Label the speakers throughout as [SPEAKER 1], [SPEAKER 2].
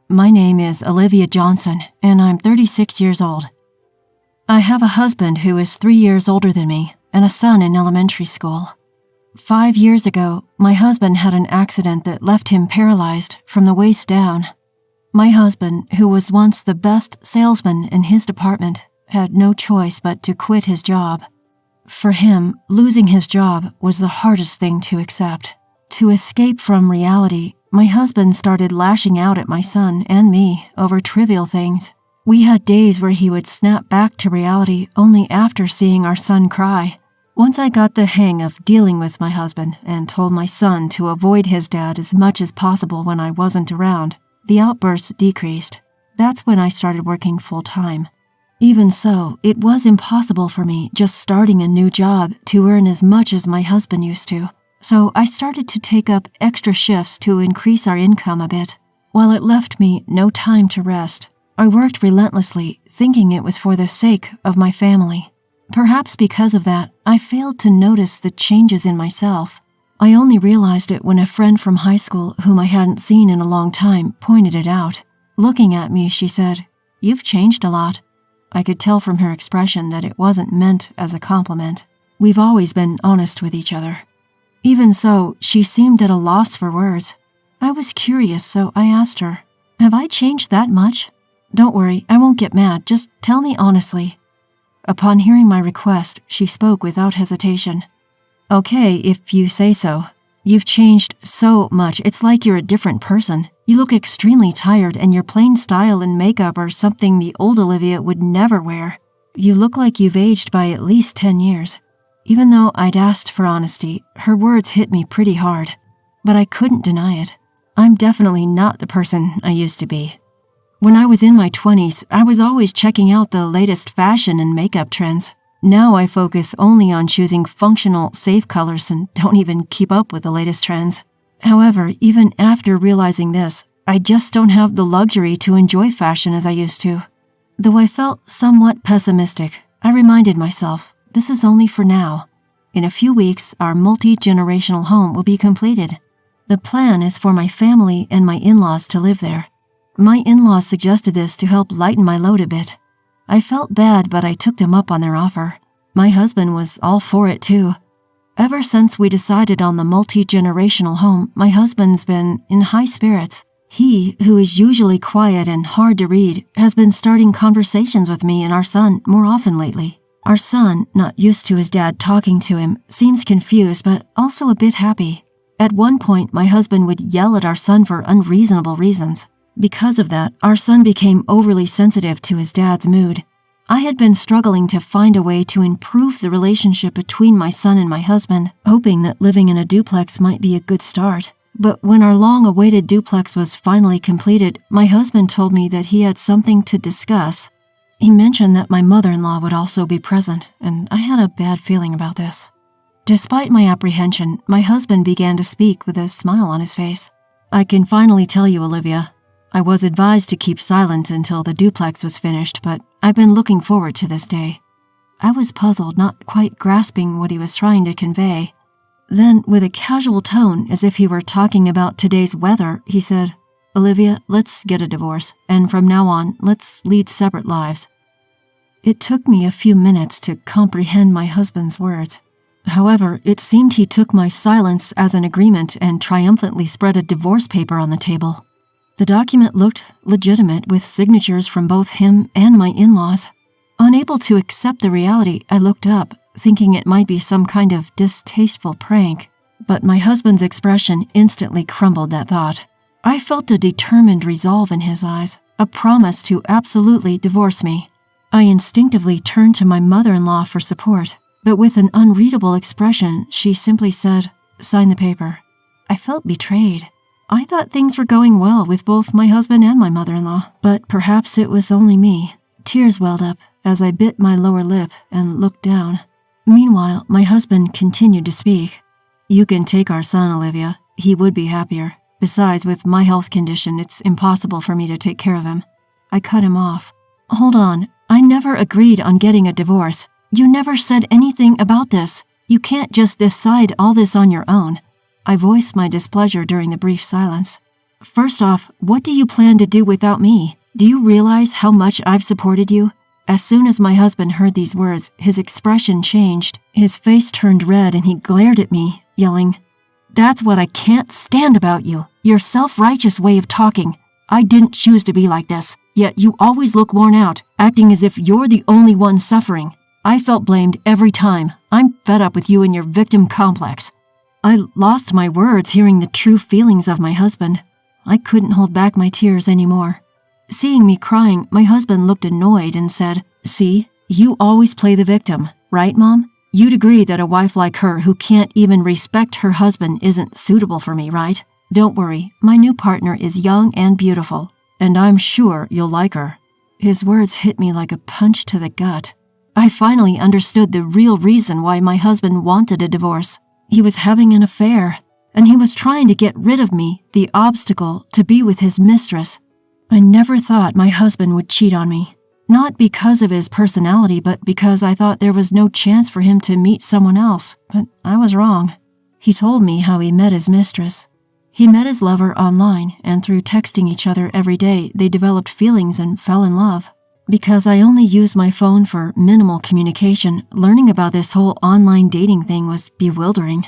[SPEAKER 1] My name is Olivia Johnson, and I'm 36 years old. I have a husband who is 3 years older than me and a son in elementary school. 5 years ago, my husband had an accident that left him paralyzed from the waist down. My husband, who was once the best salesman in his department, had no choice but to quit his job. For him, losing his job was the hardest thing to accept. To escape from reality, my husband started lashing out at my son and me over trivial things. We had days where he would snap back to reality only after seeing our son cry. Once I got the hang of dealing with my husband and told my son to avoid his dad as much as possible when I wasn't around, the outbursts decreased. That's when I started working full-time. Even so, it was impossible for me just starting a new job to earn as much as my husband used to. So I started to take up extra shifts to increase our income a bit. While it left me no time to rest, I worked relentlessly, thinking it was for the sake of my family. Perhaps because of that, I failed to notice the changes in myself. I only realized it when a friend from high school whom I hadn't seen in a long time pointed it out. Looking at me, she said, "You've changed a lot." I could tell from her expression that it wasn't meant as a compliment. We've always been honest with each other. Even so, she seemed at a loss for words. I was curious, so I asked her, "Have I changed that much?" "Don't worry, I won't get mad. Just tell me honestly." Upon hearing my request, she spoke without hesitation. "Okay, if you say so. You've changed so much. It's like you're a different person. You look extremely tired, and your plain style and makeup are something the old Olivia would never wear. You look like you've aged by at least 10 years. Even though I'd asked for honesty, her words hit me pretty hard. But I couldn't deny it. I'm definitely not the person I used to be. When I was in my 20s, I was always checking out the latest fashion and makeup trends. Now I focus only on choosing functional, safe colors and don't even keep up with the latest trends. However, even after realizing this, I just don't have the luxury to enjoy fashion as I used to. Though I felt somewhat pessimistic, I reminded myself, this is only for now. In a few weeks, our multi-generational home will be completed. The plan is for my family and my in-laws to live there. My in-laws suggested this to help lighten my load a bit. I felt bad, but I took them up on their offer. My husband was all for it too. Ever since we decided on the multi-generational home, my husband's been in high spirits. He, who is usually quiet and hard to read, has been starting conversations with me and our son more often lately. Our son, not used to his dad talking to him, seems confused but also a bit happy. At one point, my husband would yell at our son for unreasonable reasons. Because of that, our son became overly sensitive to his dad's mood. I had been struggling to find a way to improve the relationship between my son and my husband, hoping that living in a duplex might be a good start. But when our long-awaited duplex was finally completed, my husband told me that he had something to discuss. He mentioned that my mother-in-law would also be present, and I had a bad feeling about this. Despite my apprehension, my husband began to speak with a smile on his face. "I can finally tell you, Olivia. I was advised to keep silent until the duplex was finished, but I've been looking forward to this day." I was puzzled, not quite grasping what he was trying to convey. Then, with a casual tone, as if he were talking about today's weather, he said, "Olivia, let's get a divorce, and from now on, let's lead separate lives." It took me a few minutes to comprehend my husband's words. However, it seemed he took my silence as an agreement and triumphantly spread a divorce paper on the table. The document looked legitimate, with signatures from both him and my in-laws. Unable to accept the reality, I looked up, thinking it might be some kind of distasteful prank. But my husband's expression instantly crumbled that thought. I felt a determined resolve in his eyes, a promise to absolutely divorce me. I instinctively turned to my mother-in-law for support, but with an unreadable expression, she simply said, "Sign the paper." I felt betrayed. I thought things were going well with both my husband and my mother-in-law, but perhaps it was only me. Tears welled up as I bit my lower lip and looked down. Meanwhile, my husband continued to speak. "You can take our son, Olivia. He would be happier. Besides, with my health condition, it's impossible for me to take care of him." I cut him off. "Hold on. I never agreed on getting a divorce. You never said anything about this. You can't just decide all this on your own." I voiced my displeasure during the brief silence. First off, what do you plan to do without me? Do you realize how much I've supported you?" As soon as my husband heard these words, his expression changed. His face turned red and he glared at me, yelling, "That's what I can't stand about you. Your self-righteous way of talking. I didn't choose to be like this, yet you always look worn out, acting as if you're the only one suffering. I felt blamed every time. I'm fed up with you and your victim complex." I lost my words hearing the true feelings of my husband. I couldn't hold back my tears anymore. Seeing me crying, my husband looked annoyed and said, "See, you always play the victim, right, Mom? You'd agree that a wife like her who can't even respect her husband isn't suitable for me, right? Don't worry, my new partner is young and beautiful, and I'm sure you'll like her." His words hit me like a punch to the gut. I finally understood the real reason why my husband wanted a divorce. He was having an affair, and he was trying to get rid of me, the obstacle to be with his mistress. I never thought my husband would cheat on me. Not because of his personality, but because I thought there was no chance for him to meet someone else. But I was wrong. He told me how he met his mistress. He met his lover online, and through texting each other every day, they developed feelings and fell in love. Because I only use my phone for minimal communication, learning about this whole online dating thing was bewildering.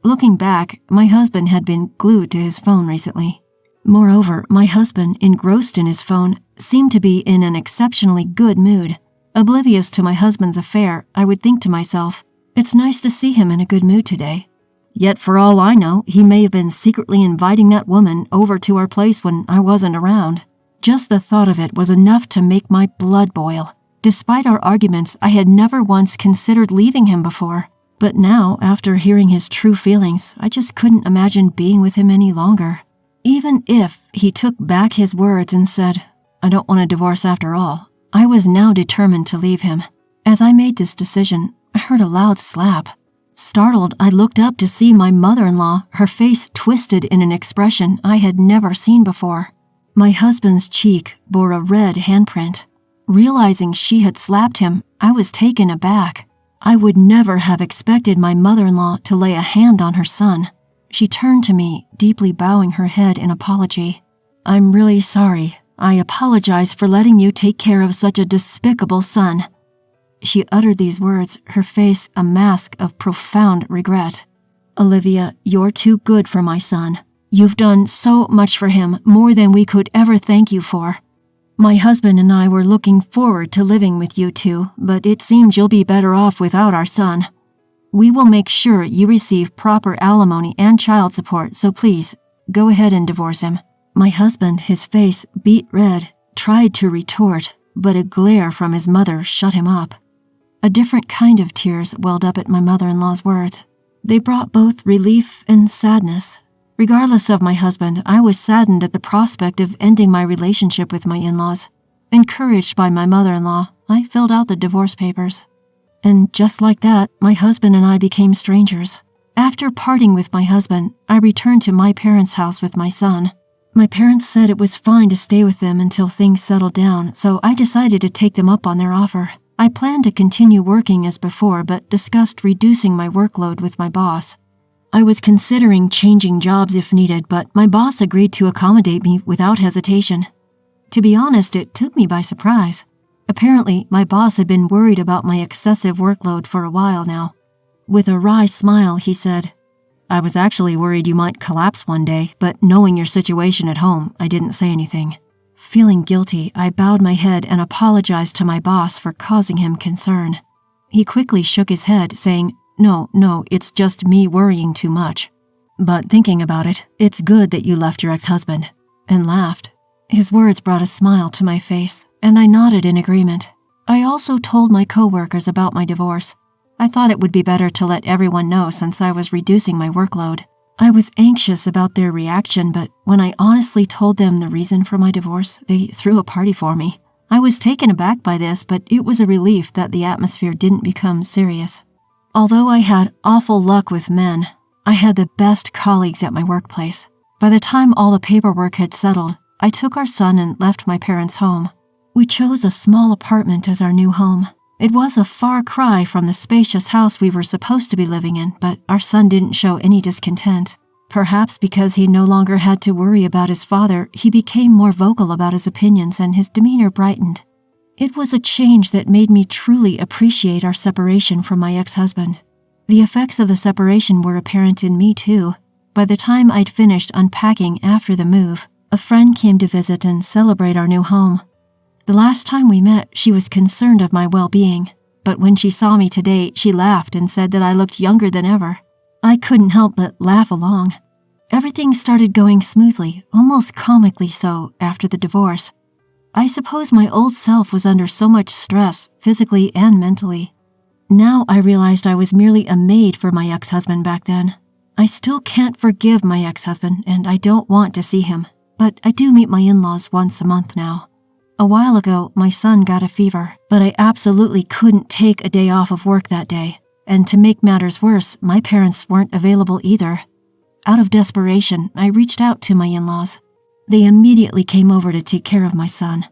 [SPEAKER 1] Looking back, my husband had been glued to his phone recently. Moreover, my husband, engrossed in his phone, seemed to be in an exceptionally good mood. Oblivious to my husband's affair, I would think to myself, "It's nice to see him in a good mood today." Yet for all I know, he may have been secretly inviting that woman over to our place when I wasn't around. Just the thought of it was enough to make my blood boil. Despite our arguments, I had never once considered leaving him before. But now, after hearing his true feelings, I just couldn't imagine being with him any longer. Even if he took back his words and said, "I don't want a divorce after all," I was now determined to leave him. As I made this decision, I heard a loud slap. Startled, I looked up to see my mother-in-law, her face twisted in an expression I had never seen before. My husband's cheek bore a red handprint. Realizing she had slapped him, I was taken aback. I would never have expected my mother-in-law to lay a hand on her son. She turned to me, deeply bowing her head in apology. "I'm really sorry. I apologize for letting you take care of such a despicable son." She uttered these words, her face a mask of profound regret. "Olivia, you're too good for my son. You've done so much for him, more than we could ever thank you for. My husband and I were looking forward to living with you two, but it seems you'll be better off without our son. We will make sure you receive proper alimony and child support, so please, go ahead and divorce him." My husband, his face beet red, tried to retort, but a glare from his mother shut him up. A different kind of tears welled up at my mother-in-law's words. They brought both relief and sadness. Regardless of my husband, I was saddened at the prospect of ending my relationship with my in-laws. Encouraged by my mother-in-law, I filled out the divorce papers. And just like that, my husband and I became strangers. After parting with my husband, I returned to my parents' house with my son. My parents said it was fine to stay with them until things settled down, so I decided to take them up on their offer. I planned to continue working as before, but discussed reducing my workload with my boss. I was considering changing jobs if needed, but my boss agreed to accommodate me without hesitation. To be honest, it took me by surprise. Apparently, my boss had been worried about my excessive workload for a while now. With a wry smile, he said, "I was actually worried you might collapse one day, but knowing your situation at home, I didn't say anything." Feeling guilty, I bowed my head and apologized to my boss for causing him concern. He quickly shook his head, saying, No, it's just me worrying too much. But thinking about it, it's good that you left your ex-husband," and laughed. His words brought a smile to my face, and I nodded in agreement. I also told my coworkers about my divorce. I thought it would be better to let everyone know since I was reducing my workload. I was anxious about their reaction, but when I honestly told them the reason for my divorce, they threw a party for me. I was taken aback by this, but it was a relief that the atmosphere didn't become serious. Although I had awful luck with men, I had the best colleagues at my workplace. By the time all the paperwork had settled, I took our son and left my parents' home. We chose a small apartment as our new home. It was a far cry from the spacious house we were supposed to be living in, but our son didn't show any discontent. Perhaps because he no longer had to worry about his father, he became more vocal about his opinions and his demeanor brightened. It was a change that made me truly appreciate our separation from my ex-husband. The effects of the separation were apparent in me too. By the time I'd finished unpacking after the move, a friend came to visit and celebrate our new home. The last time we met, she was concerned of my well-being, but when she saw me today, she laughed and said that I looked younger than ever. I couldn't help but laugh along. Everything started going smoothly, almost comically so, after the divorce. I suppose my old self was under so much stress, physically and mentally. Now I realized I was merely a maid for my ex-husband back then. I still can't forgive my ex-husband, and I don't want to see him, but I do meet my in-laws once a month now. A while ago, my son got a fever, but I absolutely couldn't take a day off of work that day. And to make matters worse, my parents weren't available either. Out of desperation, I reached out to my in-laws. They immediately came over to take care of my son.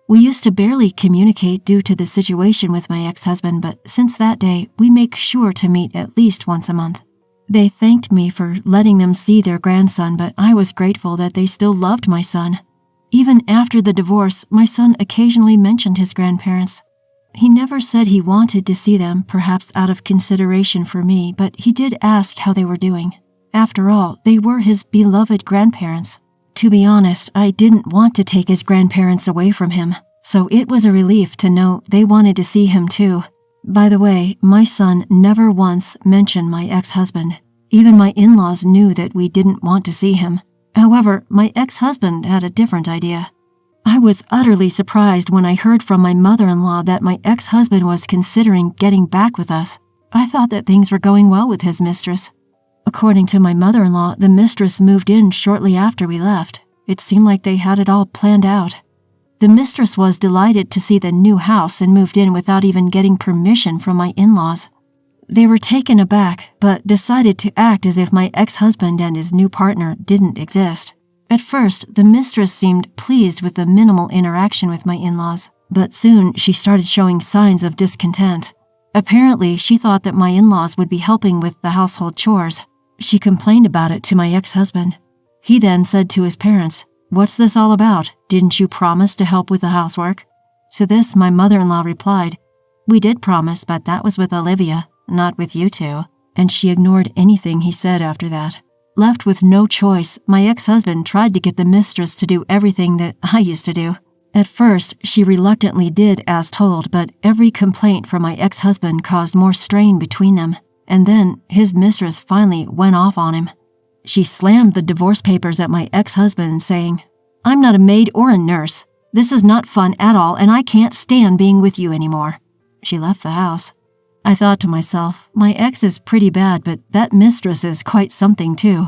[SPEAKER 1] We used to barely communicate due to the situation with my ex-husband, but since that day, we make sure to meet at least once a month. They thanked me for letting them see their grandson, but I was grateful that they still loved my son. Even after the divorce, my son occasionally mentioned his grandparents. He never said he wanted to see them, perhaps out of consideration for me, but he did ask how they were doing. After all, they were his beloved grandparents. To be honest, I didn't want to take his grandparents away from him, so it was a relief to know they wanted to see him too. By the way, my son never once mentioned my ex-husband. Even my in-laws knew that we didn't want to see him. However, my ex-husband had a different idea. I was utterly surprised when I heard from my mother-in-law that my ex-husband was considering getting back with us. I thought that things were going well with his mistress. According to my mother-in-law, the mistress moved in shortly after we left. It seemed like they had it all planned out. The mistress was delighted to see the new house and moved in without even getting permission from my in-laws. They were taken aback, but decided to act as if my ex-husband and his new partner didn't exist. At first, the mistress seemed pleased with the minimal interaction with my in-laws, but soon she started showing signs of discontent. Apparently, she thought that my in-laws would be helping with the household chores. She complained about it to my ex-husband. He then said to his parents, "What's this all about? Didn't you promise to help with the housework?" To this, my mother-in-law replied, "We did promise, but that was with Olivia, not with you two," and she ignored anything he said after that. Left with no choice, my ex-husband tried to get the mistress to do everything that I used to do. At first, she reluctantly did as told, but every complaint from my ex-husband caused more strain between them, and then his mistress finally went off on him. She slammed the divorce papers at my ex-husband, saying, "I'm not a maid or a nurse. This is not fun at all, and I can't stand being with you anymore." She left the house. I thought to myself, my ex is pretty bad, but that mistress is quite something too.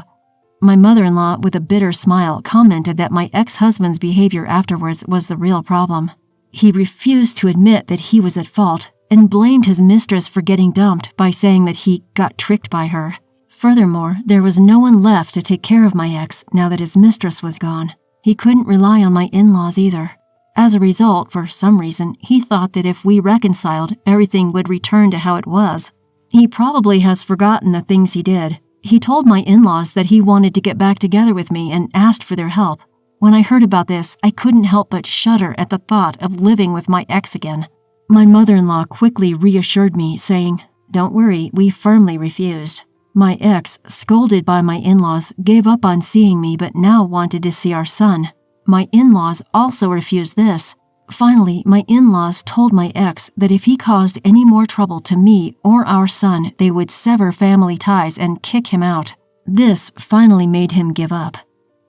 [SPEAKER 1] My mother-in-law, with a bitter smile, commented that my ex-husband's behavior afterwards was the real problem. He refused to admit that he was at fault and blamed his mistress for getting dumped by saying that he got tricked by her. Furthermore, there was no one left to take care of my ex now that his mistress was gone. He couldn't rely on my in-laws either. As a result, for some reason, he thought that if we reconciled, everything would return to how it was. He probably has forgotten the things he did. He told my in-laws that he wanted to get back together with me and asked for their help. When I heard about this, I couldn't help but shudder at the thought of living with my ex again. My mother-in-law quickly reassured me, saying, "Don't worry, we firmly refused." My ex, scolded by my in-laws, gave up on seeing me but now wanted to see our son. My in-laws also refused this. Finally, my in-laws told my ex that if he caused any more trouble to me or our son, they would sever family ties and kick him out. This finally made him give up.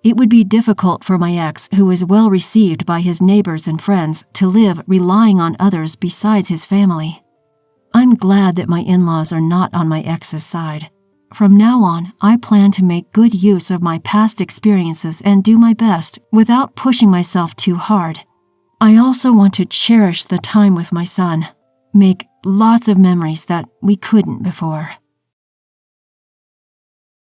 [SPEAKER 1] It would be difficult for my ex, who was well received by his neighbors and friends, to live relying on others besides his family. I'm glad that my in-laws are not on my ex's side. From now on, I plan to make good use of my past experiences and do my best without pushing myself too hard. I also want to cherish the time with my son, make lots of memories that we couldn't before.